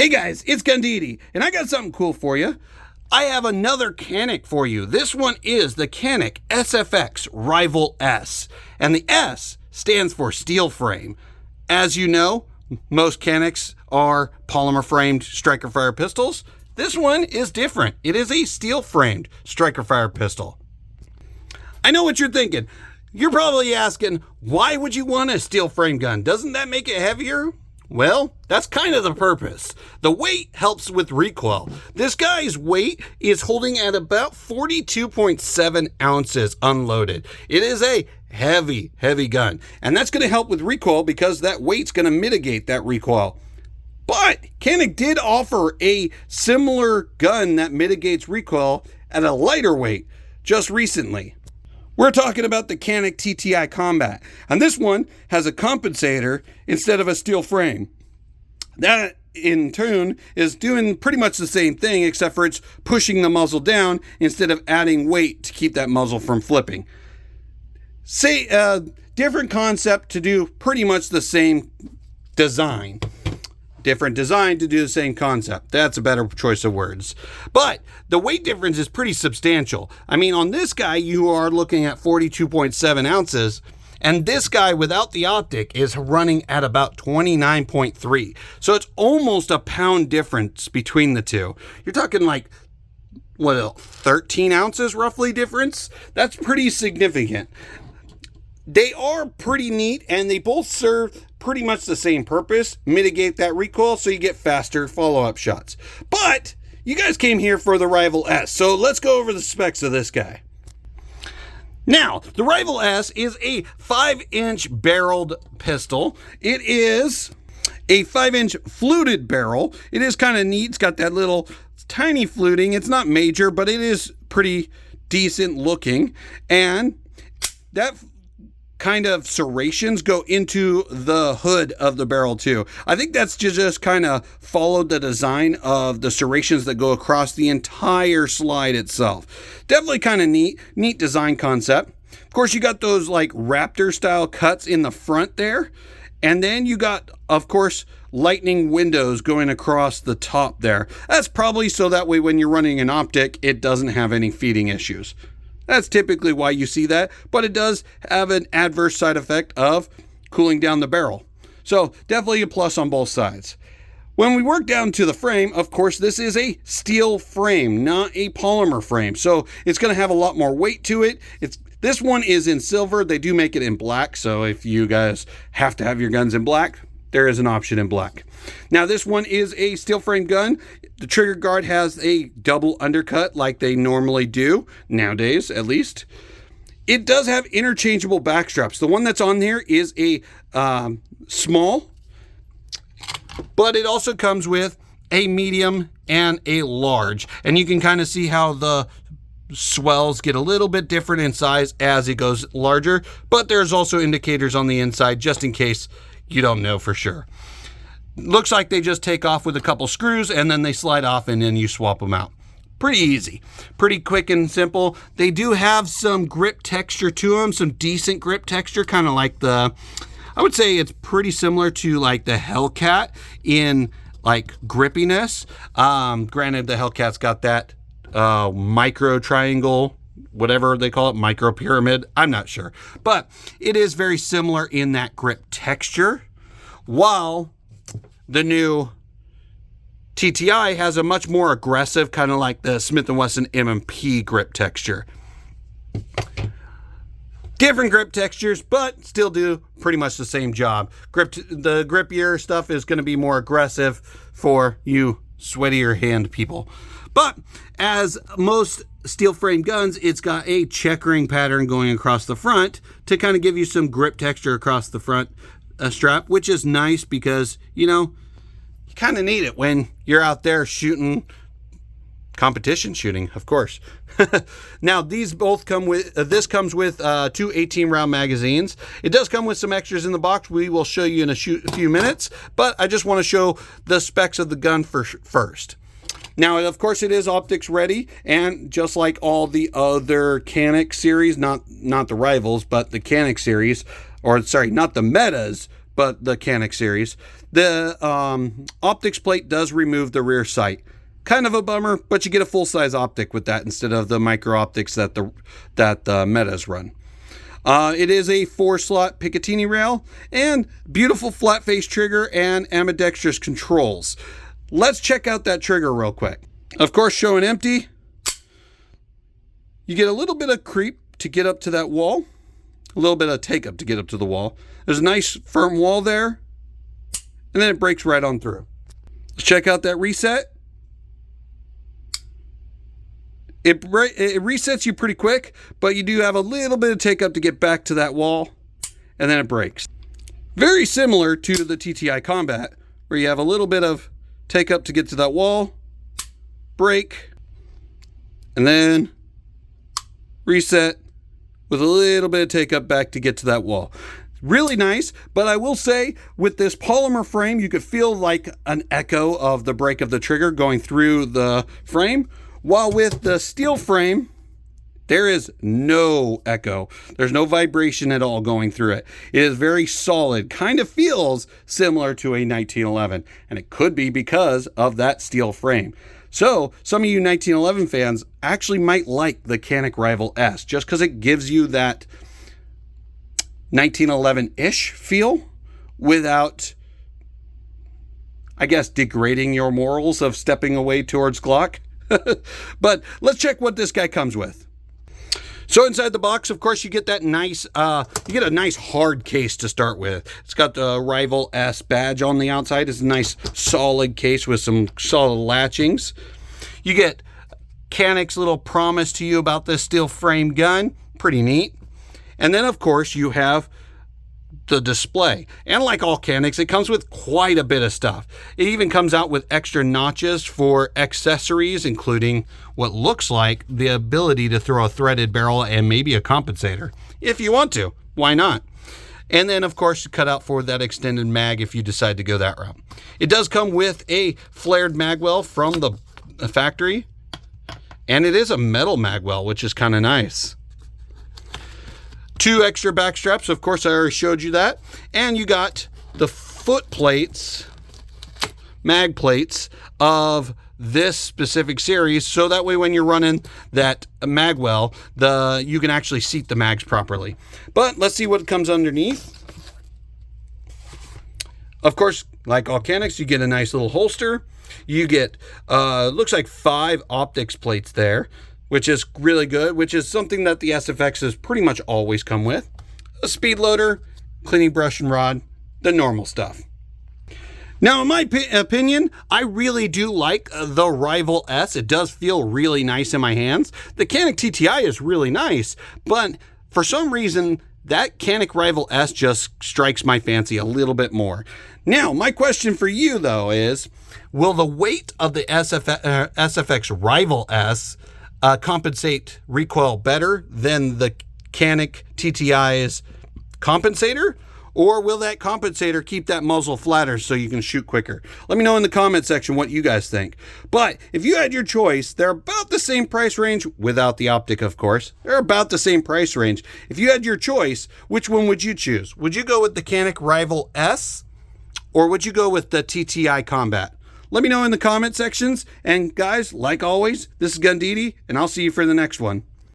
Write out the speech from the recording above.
Hey guys, it's Gundidi, and I got something cool for you. I have another Canik for you. This one is the Canik SFX Rival-S, and the S stands for steel frame. As you know, most Caniks are polymer framed striker fire pistols. This one is different. It is a steel framed striker fire pistol. I know what you're thinking. You're probably asking, why would you want a steel frame gun? Doesn't that make it heavier? Well, that's kind of the purpose. The weight helps with recoil. This guy's weight is holding at about 42.7 ounces unloaded. It is a heavy gun. And that's going to help with recoil because that weight's going to mitigate that recoil. But Canik did offer a similar gun that mitigates recoil at a lighter weight just recently. We're talking about the Canik TTI Combat, and this one has a compensator instead of a steel frame. That, in turn, is doing pretty much the same thing, except for it's pushing the muzzle down instead of adding weight to keep that muzzle from flipping. Different concept to do pretty much the same design. Different design to do the same concept. That's a better choice of words. But the weight difference is pretty substantial. I mean, on this guy, you are looking at 42.7 ounces, and this guy without the optic is running at about 29.3. So it's almost a pound difference between the two. You're talking like, 13 ounces roughly difference? That's pretty significant. They are pretty neat, and they both serve pretty much the same purpose, mitigate that recoil so you get faster follow-up shots. But you guys came here for the Rival-S, so let's go over the specs of this guy. Now, the Rival-S is a 5-inch barreled pistol. It is a 5-inch fluted barrel. It is kind of neat. It's got that little tiny fluting. It's not major, but it is pretty decent looking. And that kind of serrations go into the hood of the barrel too. I think that's just kind of followed the design of the serrations that go across the entire slide itself. Definitely kind of neat design concept. Of course, you got those like Raptor style cuts in the front there. And then you got, of course, lightning windows going across the top there. That's probably so that way when you're running an optic, it doesn't have any feeding issues. That's typically why you see that, but it does have an adverse side effect of cooling down the barrel. So definitely a plus on both sides. When we work down to the frame, of course, this is a steel frame, not a polymer frame. So it's going to have a lot more weight to it. This one is in silver. They do make it in black. So if you guys have to have your guns in black, there is an option in black. Now this one is a steel frame gun. The trigger guard has a double undercut like they normally do, nowadays at least. It does have interchangeable back straps. The one that's on there is a small, but it also comes with a medium and a large. And you can kind of see how the swells get a little bit different in size as it goes larger, but there's also indicators on the inside just in case you don't know for sure. Looks like they just take off with a couple screws and then they slide off and then you swap them out. Pretty easy, pretty quick and simple. They do have some grip texture to them, some decent grip texture, kind of like I would say it's pretty similar to like the Hellcat in like grippiness. Granted, the Hellcat's got that micro triangle, whatever they call it, micro pyramid. I'm not sure, but it is very similar in that grip texture, while the new TTI has a much more aggressive, kind of like the Smith & Wesson M&P grip texture. Different grip textures, but still do pretty much the same job. The grippier stuff is going to be more aggressive for you sweatier hand people. But as most steel frame guns, it's got a checkering pattern going across the front to kind of give you some grip texture across the front strap, which is nice because, you know, you kind of need it when you're out there shooting, competition shooting, of course. Now, these both come with, this comes with two 18-round magazines. It does come with some extras in the box we will show you in a few minutes, but I just want to show the specs of the gun first. Now, of course, it is optics ready, and just like all the other Canik series, not the Rivals, but the Canik series, or sorry, not the Metas, but the Canik series, The optics plate does remove the rear sight. Kind of a bummer, but you get a full-size optic with that instead of the micro optics that the Metas run. It is a 4-slot Picatinny rail and beautiful flat face trigger and ambidextrous controls. Let's check out that trigger real quick. Of course, showing empty. You get a little bit of creep to get up to that wall. A little bit of take up to get up to the wall. There's a nice firm wall there. And then it breaks right on through. Let's check out that reset. It resets you pretty quick, but you do have a little bit of take up to get back to that wall, and then it breaks. Very similar to the TTI Combat, where you have a little bit of take up to get to that wall, break, and then reset with a little bit of take up back to get to that wall. Really nice, but I will say with this polymer frame, you could feel like an echo of the break of the trigger going through the frame. While with the steel frame, there is no echo. There's no vibration at all going through it. It is very solid, kind of feels similar to a 1911, and it could be because of that steel frame. So some of you 1911 fans actually might like the Canik Rival-S just because it gives you that 1911-ish feel without, I guess, degrading your morals of stepping away towards Glock. But let's check what this guy comes with. So inside the box, of course, you get that nice, you get a nice hard case to start with. It's got the Rival-S badge on the outside. It's a nice solid case with some solid latchings. You get Canik's little promise to you about this steel frame gun. Pretty neat. And then, of course, you have the display. And like all Caniks, it comes with quite a bit of stuff. It even comes out with extra notches for accessories, including what looks like the ability to throw a threaded barrel and maybe a compensator. If you want to, why not? And then, of course, cut out for that extended mag if you decide to go that route. It does come with a flared magwell from the factory, and it is a metal magwell, which is kind of nice. 2 extra back straps, of course I already showed you that. And you got the foot plates, mag plates of this specific series, so that way when you're running that magwell, you can actually seat the mags properly. But let's see what comes underneath. Of course, like all Caniks, you get a nice little holster. You get, looks like 5 optics plates there, which is really good, which is something that the SFXs pretty much always come with. A speed loader, cleaning brush and rod, the normal stuff. Now, in my opinion, I really do like the Rival-S. It does feel really nice in my hands. The Canik TTI is really nice, but for some reason, that Canik Rival-S just strikes my fancy a little bit more. Now, my question for you, though, is, will the weight of the SFX Rival-S compensate recoil better than the Canik TTI's compensator? Or will that compensator keep that muzzle flatter so you can shoot quicker? Let me know in the comment section what you guys think. But if you had your choice, they're about the same price range, without the optic, of course. They're about the same price range. If you had your choice, which one would you choose? Would you go with the Canik Rival-S, or would you go with the TTI Combat? Let me know in the comment sections. And guys, like always, this is Gundidi, and I'll see you for the next one.